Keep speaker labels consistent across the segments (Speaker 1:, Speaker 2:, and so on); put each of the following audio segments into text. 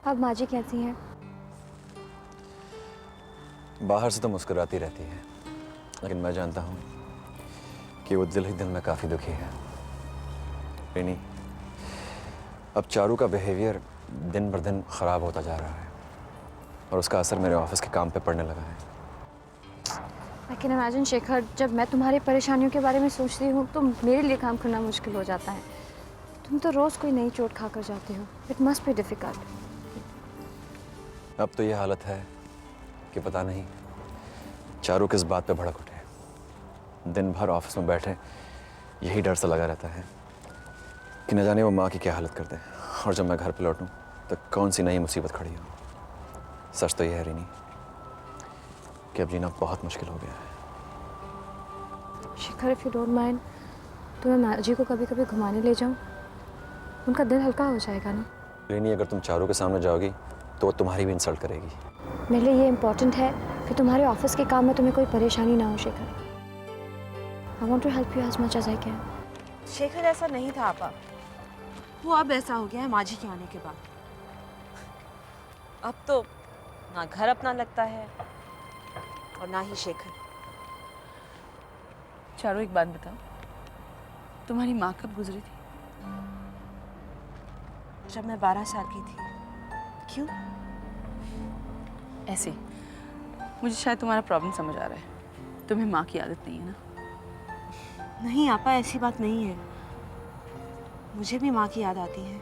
Speaker 1: अब माँ जी कैसी हैं?
Speaker 2: बाहर से तो मुस्कुराती रहती है, लेकिन मैं जानता हूँ कि वो दिल ही दिल में काफ़ी दुखी है। रिनी, अब चारू का बिहेवियर दिन बर दिन ख़राब होता जा रहा है और उसका असर मेरे ऑफिस के काम पे पड़ने लगा है।
Speaker 1: आई कैन इमेजिन शेखर, जब मैं तुम्हारी परेशानियों के बारे में सोचती हूँ तो मेरे लिए काम करना मुश्किल हो जाता है। तुम तो रोज़ कोई नई चोट खा कर जाते हो। It must be difficult.
Speaker 2: अब तो ये हालत है कि पता नहीं चारू किस बात पे भड़क उठे। दिन भर ऑफिस में बैठे यही डर सा लगा रहता है कि न जाने वो माँ की क्या हालत कर दे और जब मैं घर पे लौटूं तो कौन सी नई मुसीबत खड़ी हो। सच तो यह है रिनी कि अब जीना बहुत मुश्किल हो गया है।
Speaker 1: Shekhar, if you don't mind, तो मैं माँ जी को कभी कभी घुमाने ले जाऊँ? उनका दिल हल्का हो जाएगा ना।
Speaker 2: रिनी, अगर तुम चारू के सामने जाओगी तो वो तुम्हारी भी इंसल्ट करेगी।
Speaker 1: मेरे लिए ये इम्पोर्टेंट है कि तुम्हारे ऑफिस के काम में तुम्हें कोई परेशानी ना हो Shekhar. I want to help you as much as I can.
Speaker 3: Shekhar ऐसा नहीं था आपा, वो अब ऐसा हो गया है माँ जी के आने के बाद। अब तो ना घर अपना लगता है और ना ही शेखर।
Speaker 4: चारू, एक बात बताओ, तुम्हारी माँ कब गुजरी थी?
Speaker 3: जब मैं 12 साल की थी। क्यों?
Speaker 4: ऐसे ही। मुझे शायद तुम्हारा प्रॉब्लम समझ आ रहा है। तुम्हें माँ की आदत नहीं है ना?
Speaker 3: नहीं आपा, ऐसी बात नहीं है। मुझे भी माँ की याद आती है,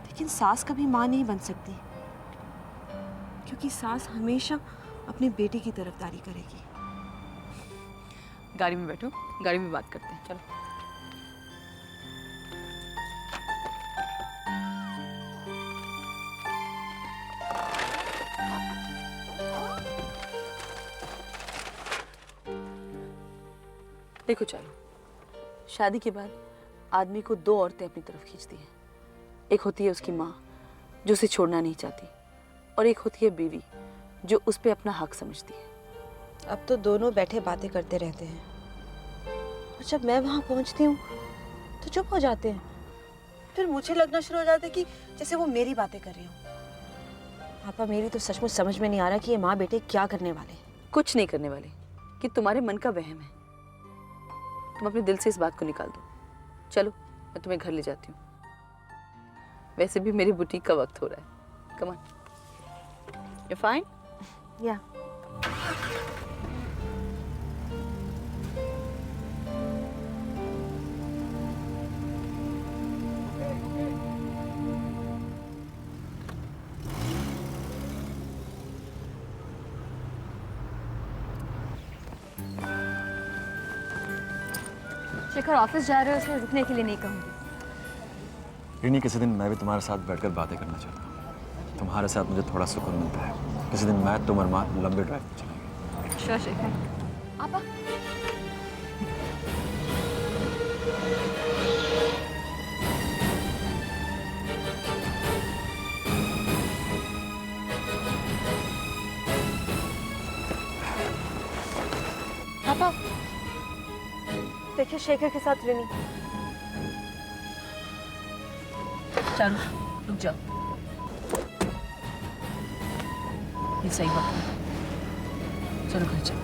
Speaker 3: लेकिन सास कभी माँ नहीं बन सकती, क्योंकि सास हमेशा अपने बेटे की तरफदारी करेगी।
Speaker 4: गाड़ी में बैठो, गाड़ी में बात करते हैं, चलो। देखो चारू, शादी के बाद आदमी को दो औरतें अपनी तरफ खींचती हैं। एक होती है उसकी माँ, जो उसे छोड़ना नहीं चाहती, और एक होती है बीवी, जो उस पे अपना हक समझती है।
Speaker 3: अब तो दोनों बैठे बातें करते रहते हैं, और जब मैं वहां पहुंचती हूँ तो चुप हो जाते हैं। फिर मुझे लगना शुरू हो जाता है कि जैसे वो मेरी बातें कर रही हूँ। पापा, मेरी तो सचमुच समझ में नहीं आ रहा कि ये माँ बेटे क्या करने वाले।
Speaker 4: कुछ नहीं करने वाले, कि तुम्हारे मन का वहम है। तुम अपने दिल से इस बात को निकाल दो। चलो, मैं तुम्हें घर ले जाती हूँ। वैसे भी मेरी बुटीक का वक्त हो रहा है। Come on, you fine?
Speaker 3: या
Speaker 1: शेखर ऑफिस जा रहे हो, इसलिए रुकने के लिए नहीं कहूँगी।
Speaker 2: रिनी, किसी दिन मैं भी तुम्हारे साथ बैठकर बातें करना चाहता हूँ। तुम्हारे साथ मुझे थोड़ा सुकून मिलता है। किसी दिन मैं, तुम और माँ लंबे ड्राइव पर चलेंगे।
Speaker 1: श्योर शेखर। आपा,
Speaker 3: पापा, देखिए शेखर के साथ रिनी।
Speaker 4: चारू, रुक जाओ। ये सही वक्त है। चलो घर चलो।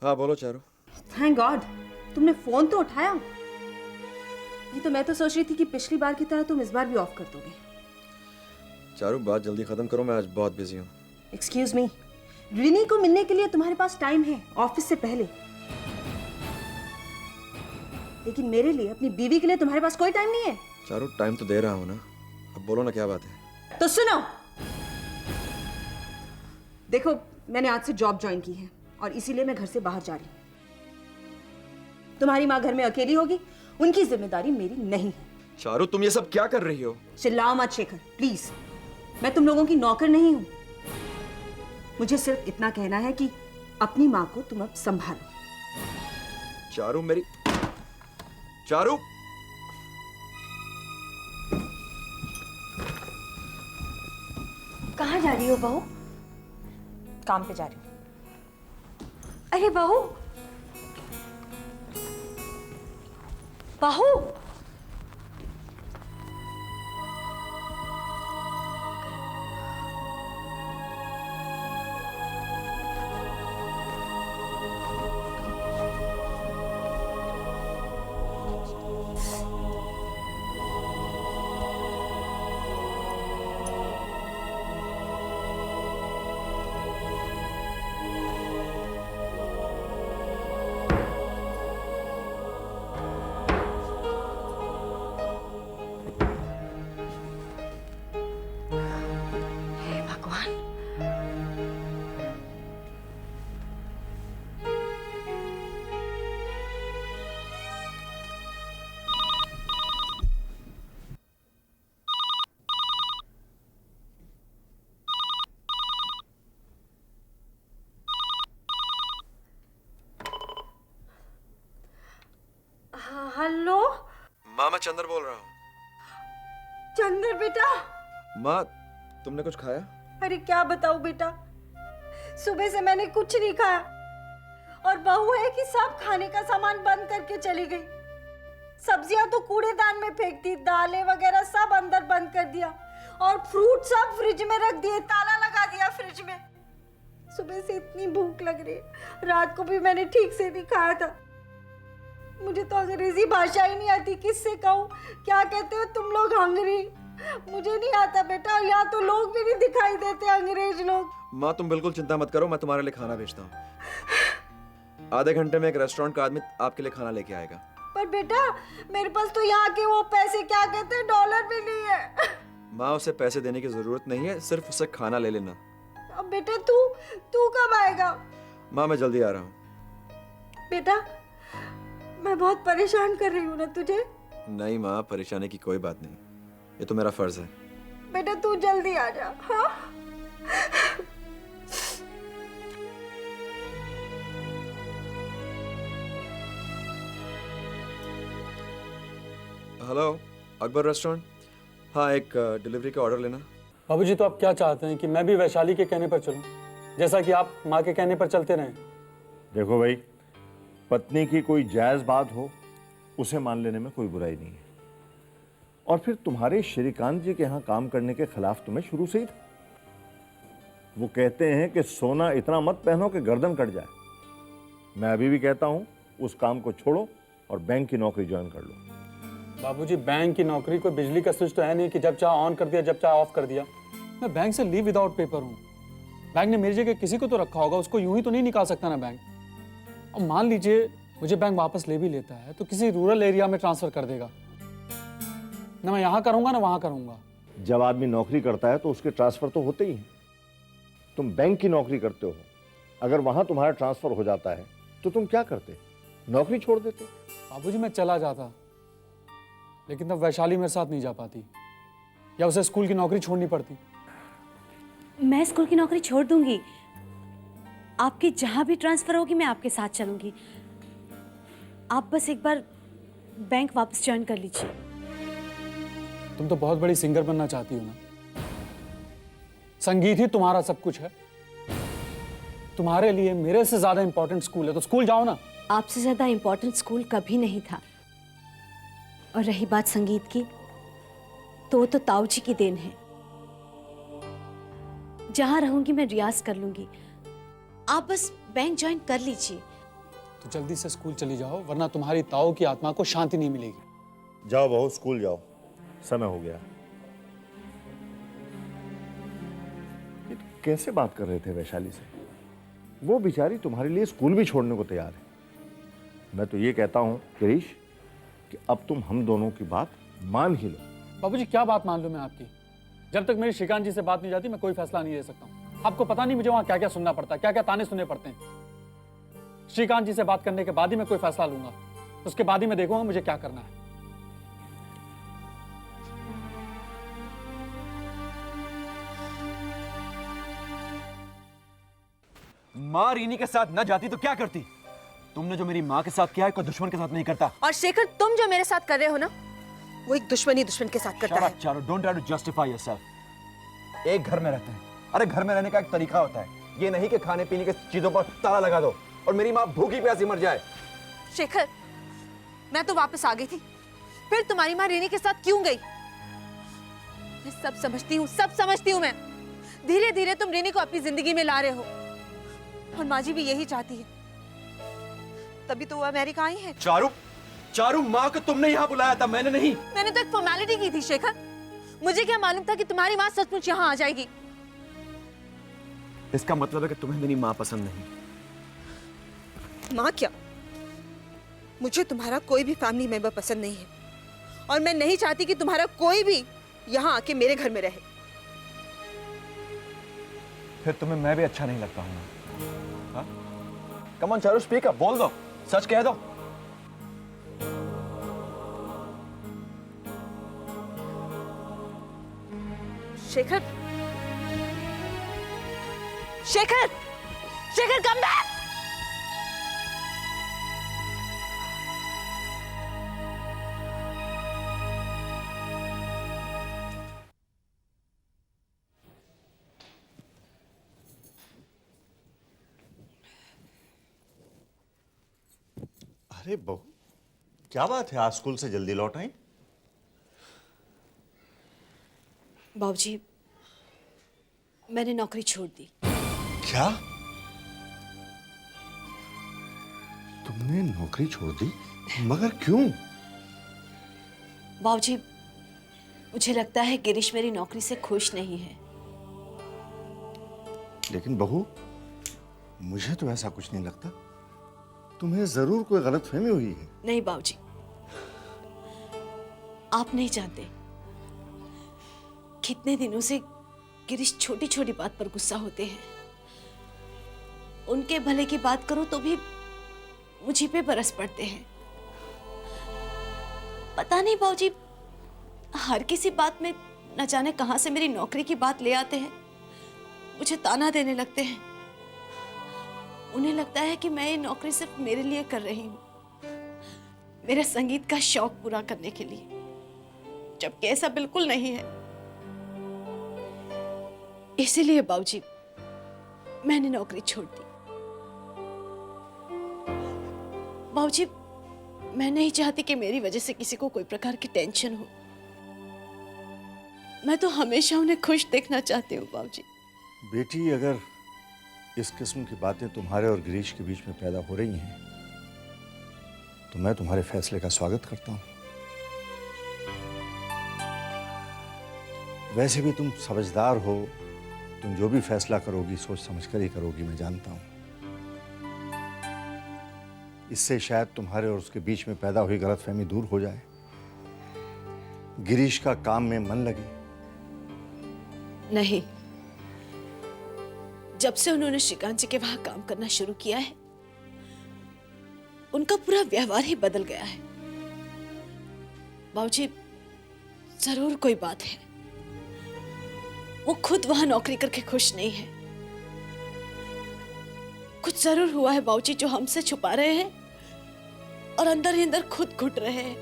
Speaker 2: हाँ बोलो चारू।
Speaker 3: थैंक गॉड तुमने फोन तो उठाया। नहीं तो मैं तो सोच रही थी कि पिछली बार की तरह तुम इस बार भी ऑफ कर दोगे।
Speaker 2: चारू बात जल्दी खत्म करो, मैं आज बहुत बिजी हूँ।
Speaker 3: एक्सक्यूज मी, रिनी को मिलने के लिए तुम्हारे पास टाइम है ऑफिस से पहले, लेकिन मेरे लिए, अपनी बीवी के लिए तुम्हारे पास कोई टाइम नहीं है।
Speaker 2: चारू टाइम तो दे रहा हूँ ना, अब बोलो ना क्या बात है।
Speaker 3: तो सुनो, देखो मैंने आज से जॉब ज्वाइन की है और इसीलिए मैं घर से बाहर जा रही हूँ। तुम्हारी माँ घर में अकेली होगी, उनकी जिम्मेदारी मेरी नहीं है।
Speaker 2: चारू तुम ये सब क्या कर रही हो?
Speaker 3: चिल्लाओ मत शेखर प्लीज, मैं तुम लोगों की नौकर नहीं हूं। मुझे सिर्फ इतना कहना है कि अपनी माँ को तुम अब संभालो।
Speaker 2: चारू मेरी, चारू
Speaker 3: कहाँ जा रही हो बहू? काम पे जा रही हूँ। अरे बहू, बहू हेलो
Speaker 2: माँ, मैं चंदर बोल रहा हूँ।
Speaker 3: चंदर बेटा।
Speaker 2: माँ तुमने कुछ खाया?
Speaker 3: अरे क्या बताऊं बेटा, सुबह से मैंने कुछ नहीं खाया और बहू है कि सब खाने का सामान बंद करके चली गई। सब्जियां तो कूड़ेदान में फेंक दी, दालें वगैरह सब अंदर बंद कर दिया और फ्रूट सब फ्रिज में रख दिए, ताला लगा दिया फ्रिज में। सुबह से इतनी भूख लग रही है, रात को भी मैंने ठीक से नहीं खाया था। मुझे तो अंग्रेजी भाषा ही नहीं आती, किससे कहूँ? क्या कहते हो तुम लोग? हंगरी? मुझे नहीं आता बेटा, यहाँ तो लोग भी नहीं दिखाई देते अंग्रेज लोग।
Speaker 2: माँ तुम बिल्कुल चिंता मत करो, मैं तुम्हारे लिए खाना भेजता हूँ। आधे घंटे में एक रेस्टोरेंट का आदमी आपके लिए खाना लेके आएगा।
Speaker 3: पर बेटा मेरे पास तो यहाँ के वो पैसे, क्या कहते हैं, डॉलर भी नहीं है।
Speaker 2: माँ उसे पैसे देने की जरूरत नहीं है, सिर्फ उसे खाना ले लेना।
Speaker 3: अब बेटा तू कब आएगा?
Speaker 2: माँ मैं जल्दी आ रहा हूँ।
Speaker 3: बेटा मैं बहुत परेशान कर रही हूँ ना तुझे?
Speaker 2: नहीं माँ, परेशानी की कोई बात नहीं, ये तो मेरा फर्ज है।
Speaker 3: बेटा तू जल्दी आ जा। हाँ
Speaker 2: हेलो अकबर रेस्टोरेंट। हाँ एक डिलीवरी का ऑर्डर लेना।
Speaker 5: बाबूजी तो आप क्या चाहते हैं कि मैं भी वैशाली के कहने पर चलूं, जैसा कि आप माँ के कहने पर चलते रहें?
Speaker 6: देखो भाई, पत्नी की कोई जायज़ बात हो उसे मान लेने में कोई बुराई नहीं है। और फिर तुम्हारे श्रीकांत जी के यहाँ काम करने के खिलाफ तुम्हें शुरू से ही था। वो कहते हैं कि सोना इतना मत पहनो कि गर्दन कट जाए। मैं अभी भी कहता हूँ उस काम को छोड़ो और बैंक की नौकरी ज्वाइन कर लो।
Speaker 5: बाबूजी बैंक की नौकरी कोई बिजली का स्विच तो है नहीं कि जब चाहे ऑन कर दिया जब चाहे ऑफ कर दिया। मैं बैंक से लीव विदाउट पेपर हूँ। बैंक ने मेरी जगह किसी को तो रखा होगा, उसको यूं ही तो नहीं निकाल सकता ना बैंक। अब मान लीजिए मुझे बैंक वापस ले भी लेता है तो किसी रूरल एरिया में ट्रांसफर कर देगा, ना मैं यहाँ करूँगा ना वहाँ करूँगा।
Speaker 6: जब आदमी नौकरी करता है तो उसके ट्रांसफ़र तो होते ही हैं। तुम बैंक की नौकरी करते हो, अगर वहाँ तुम्हारा ट्रांसफ़र हो जाता है तो तुम क्या करते? नौकरी छोड़ देते?
Speaker 5: बाबूजी मैं चला जाता, लेकिन तब वैशाली मेरे साथ नहीं जा पाती या उसे स्कूल की नौकरी छोड़नी पड़ती।
Speaker 7: मैं स्कूल की नौकरी छोड़ दूंगी, आपकी जहां भी ट्रांसफर होगी मैं आपके साथ चलूंगी। आप बस एक बार बैंक वापस ज्वाइन कर लीजिए।
Speaker 5: तुम तो बहुत बड़ी सिंगर बनना चाहती हो ना, संगीत ही तुम्हारा सब कुछ है। तुम्हारे लिए मेरे से ज्यादा इंपॉर्टेंट स्कूल है, तो स्कूल जाओ ना।
Speaker 7: आपसे ज्यादा इंपॉर्टेंट स्कूल कभी नहीं था। और रही बात संगीत की, तो वो तो ताऊ जी की देन है। जहां रहूंगी मैं रियाज कर लूंगी, आप बस बैंक ज्वाइन कर लीजिए।
Speaker 5: तो जल्दी से स्कूल चली जाओ, वरना तुम्हारी ताऊ की आत्मा को शांति नहीं मिलेगी।
Speaker 6: जाओ बहू, स्कूल जाओ, समय हो गया। ये तो कैसे बात कर रहे थे वैशाली से? वो बेचारी तुम्हारे लिए स्कूल भी छोड़ने को तैयार है। मैं तो ये कहता हूं गिरीश कि अब तुम हम दोनों की बात मान ही लो।
Speaker 5: बाबूजी क्या बात मान लूं मैं आपकी? जब तक मेरी श्रीकांत जी से बात नहीं जाती मैं कोई फैसला नहीं ले सकता हूँ। आपको पता नहीं मुझे वहां क्या क्या सुनना पड़ता है, क्या क्या ताने सुनने पड़ते हैं। श्रीकांत जी से बात करने के बाद ही मैं कोई फैसला लूंगा, उसके बाद ही मैं देखूंगा मुझे क्या करना है।
Speaker 2: माँ रीनी के साथ न जाती तो क्या करती? तुमने जो मेरी माँ के साथ किया है कोई दुश्मन के साथ नहीं करता।
Speaker 3: और शेखर, तुम जो मेरे साथ कर रहे हो ना, वो एक दुश्मन ही दुश्मन के साथ करता है।
Speaker 2: चारो, don't try to justify yourself. एक घर में रहते हैं, अरे घर में रहने का एक तरीका होता है, ये नहीं कि खाने पीने की चीजों पर ताला लगा दो और मेरी माँ भूखी प्यासी मर जाए।
Speaker 3: शेखर, मैं तो वापस आ गई थी, फिर तुम्हारी माँ रीनी के साथ क्यों गई? मैं सब समझती हूँ, सब समझती हूँ मैं। धीरे धीरे तुम रीनी को अपनी जिंदगी में ला रहे हो, और माँ जी भी यही चाहती है, तभी तो वो अमेरिका आई है।
Speaker 2: चारू, चारू, माँ को तुमने यहाँ बुलाया था, मैंने नहीं।
Speaker 3: मैंने तो एक फॉर्मेलिटी की थी शेखर, मुझे क्या मालूम था कि तुम्हारी माँ सचमुच यहाँ आ जाएगी।
Speaker 2: इसका मतलब है कि तुम्हें मेरी माँ पसंद नहीं।
Speaker 3: माँ क्या, मुझे तुम्हारा कोई भी फैमिली मेंबर पसंद नहीं है, और मैं नहीं चाहती कि तुम्हारा कोई भी यहाँ आके मेरे घर में रहे।
Speaker 2: फिर तुम्हें मैं भी अच्छा नहीं लगता हूँ। Come on Charu, speak up, बोल दो, सच कह दो।
Speaker 3: Shekhar, Shekhar, Shekhar, come back.
Speaker 6: अरे बहू, क्या बात है, आज स्कूल से जल्दी लौट आई?
Speaker 7: बाबूजी, मैंने नौकरी छोड़ दी।
Speaker 6: क्या? तुमने नौकरी छोड़ दी? मगर क्यों?
Speaker 7: बाबूजी, मुझे लगता है गिरीश मेरी नौकरी से खुश नहीं है।
Speaker 6: लेकिन बहू, मुझे तो ऐसा कुछ नहीं लगता। तुम्हें जरूर कोई गलतफहमी हुई है।
Speaker 7: नहीं बाबूजी, आप नहीं जानते कितने दिनों से गिरीश छोटी छोटी बात पर गुस्सा होते हैं। उनके भले की बात करो तो भी मुझी पे बरस पड़ते हैं। पता नहीं बाबूजी, हर किसी बात में न जाने कहां से मेरी नौकरी की बात ले आते हैं, मुझे ताना देने लगते हैं। उन्हें लगता है कि मैं ये नौकरी सिर्फ मेरे लिए कर रही हूं, मेरे संगीत का शौक पूरा करने के लिए, जबकि ऐसा बिल्कुल नहीं है। इसीलिए बाबूजी, मैंने नौकरी छोड़ दी। बाबूजी, मैं नहीं चाहती कि मेरी वजह से किसी को कोई प्रकार की टेंशन हो। मैं तो हमेशा उन्हें खुश देखना चाहती हूँ बाबूजी।
Speaker 6: बेटी, अगर इस किस्म की बातें तुम्हारे और गिरीश के बीच में पैदा हो रही हैं, तो मैं तुम्हारे फैसले का स्वागत करता हूं। वैसे भी तुम समझदार हो, तुम जो भी फैसला करोगी सोच समझकर ही करोगी, मैं जानता हूं। इससे शायद तुम्हारे और उसके बीच में पैदा हुई गलतफहमी दूर हो जाए, गिरीश का काम में मन लगे।
Speaker 7: नहीं, जब से उन्होंने श्रीकांत जी के वहां काम करना शुरू किया है, उनका पूरा व्यवहार ही बदल गया है। बाबूजी, जरूर कोई बात है। वो खुद वहां नौकरी करके खुश नहीं है। कुछ जरूर हुआ है बाबूजी जो हमसे छुपा रहे हैं और अंदर ही अंदर खुद घुट रहे हैं।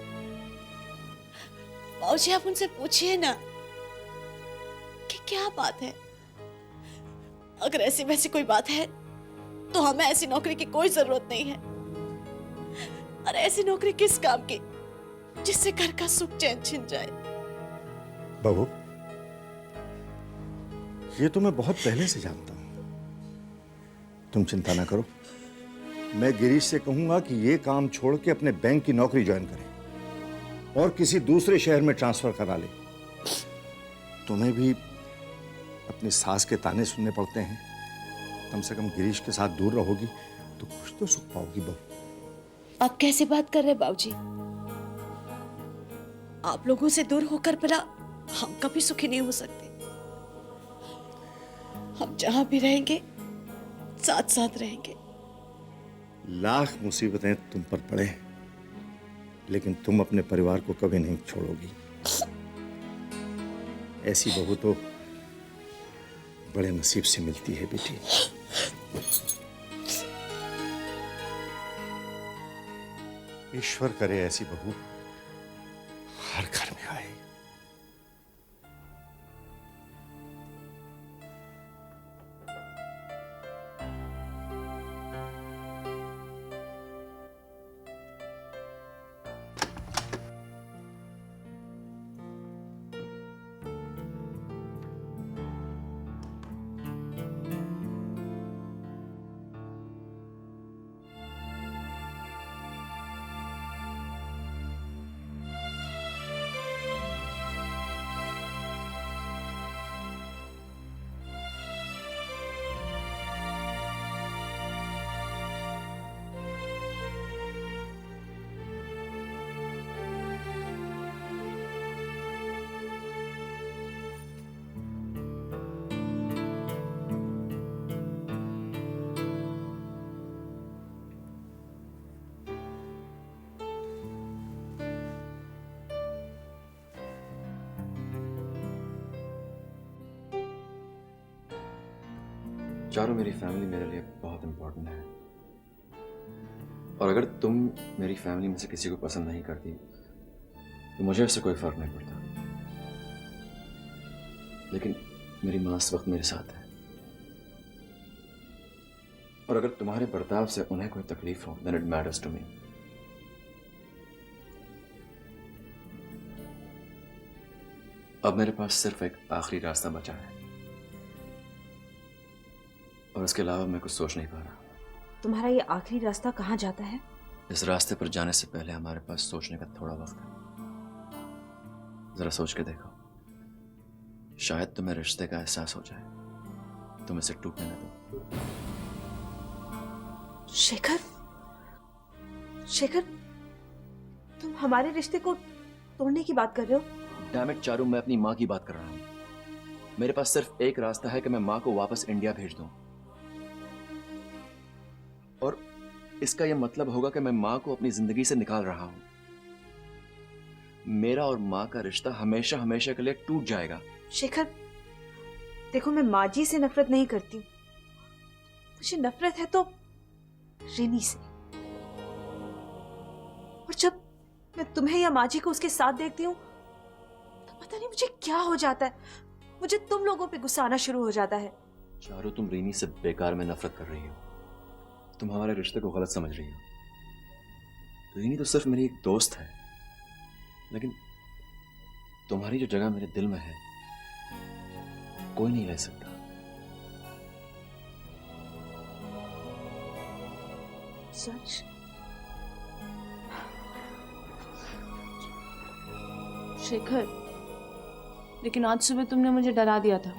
Speaker 7: बाबूजी, आप उनसे पूछिए ना कि क्या बात है। अगर ऐसी वैसी कोई बात है तो हमें ऐसी नौकरी की कोई जरूरत नहीं है। और ऐसी नौकरी किस काम की जिससे घर का सुख चैन छिन जाए।
Speaker 6: बहू, ये तो मैं बहुत पहले से जानता हूं। तुम चिंता ना करो, मैं गिरीश से कहूंगा कि ये काम छोड़ के अपने बैंक की नौकरी ज्वाइन करे और किसी दूसरे शहर में ट्रांसफर करा ले। तुम्हें भी अपनी सास के ताने सुनने पड़ते हैं, कम से कम गिरीश के साथ दूर रहोगी तो कुछ तो सुख पाओगी बहू।
Speaker 7: आप कैसी बात कर रहे हैं बाबूजी? आप लोगों से दूर होकर भला हम कभी सुखी नहीं हो सकते। हम जहां भी रहेंगे साथ साथ रहेंगे।
Speaker 6: लाख मुसीबतें तुम पर पड़े, लेकिन तुम अपने परिवार को कभी नहीं छोड़ोगी। ऐसी बहू तो बड़े नसीब से मिलती है बेटी। ईश्वर करे ऐसी बहू हर घर में आए।
Speaker 2: चारों मेरी फैमिली मेरे लिए बहुत इंपॉर्टेंट है, और अगर तुम मेरी फैमिली में से किसी को पसंद नहीं करती तो मुझे उससे कोई फर्क नहीं पड़ता। लेकिन मेरी माँ इस वक्त मेरे साथ है, और अगर तुम्हारे बर्ताव से उन्हें कोई तकलीफ हो then it matters to me। अब मेरे पास सिर्फ एक आखिरी रास्ता बचा है, और इसके अलावा मैं कुछ सोच नहीं पा रहा।
Speaker 3: तुम्हारा ये आखिरी रास्ता कहाँ जाता है?
Speaker 2: इस रास्ते पर जाने से पहले हमारे पास सोचने का थोड़ा वक्त है। जरा सोच के देखो, शायद तुम्हें रिश्ते का एहसास हो जाए, तुम इसे टूटने न दो।
Speaker 3: शेखर, शेखर, तुम हमारे रिश्ते को तोड़ने की बात कर रहे हो?
Speaker 2: डैम इट चारू, मैं अपनी माँ की बात कर रहा हूँ। मेरे पास सिर्फ एक रास्ता है कि मैं माँ को वापस इंडिया भेज दूं, और इसका यह मतलब होगा कि मैं माँ को अपनी जिंदगी से निकाल रहा हूं। मेरा और माँ का रिश्ता हमेशा हमेशा के लिए टूट जाएगा।
Speaker 3: शेखर, देखो, मैं माँ जी से नफरत नहीं करती हूँ। मुझे नफरत है तो रिनी से। और जब मैं तुम्हें या माँ जी को उसके साथ देखती हूँ तो पता नहीं मुझे क्या हो जाता है। मुझे तुम लोगों पे गुस्सा आना शुरू हो जाता है।
Speaker 2: चारू, तुम रीनी से बेकार में नफरत कर रही हो। तुम हमारे रिश्ते को गलत समझ रही हो। रीनी तो सिर्फ मेरी एक दोस्त है, लेकिन तुम्हारी जो जगह मेरे दिल में है कोई नहीं ले सकता।
Speaker 3: सच?
Speaker 7: शेखर, लेकिन आज सुबह तुमने मुझे डरा दिया था।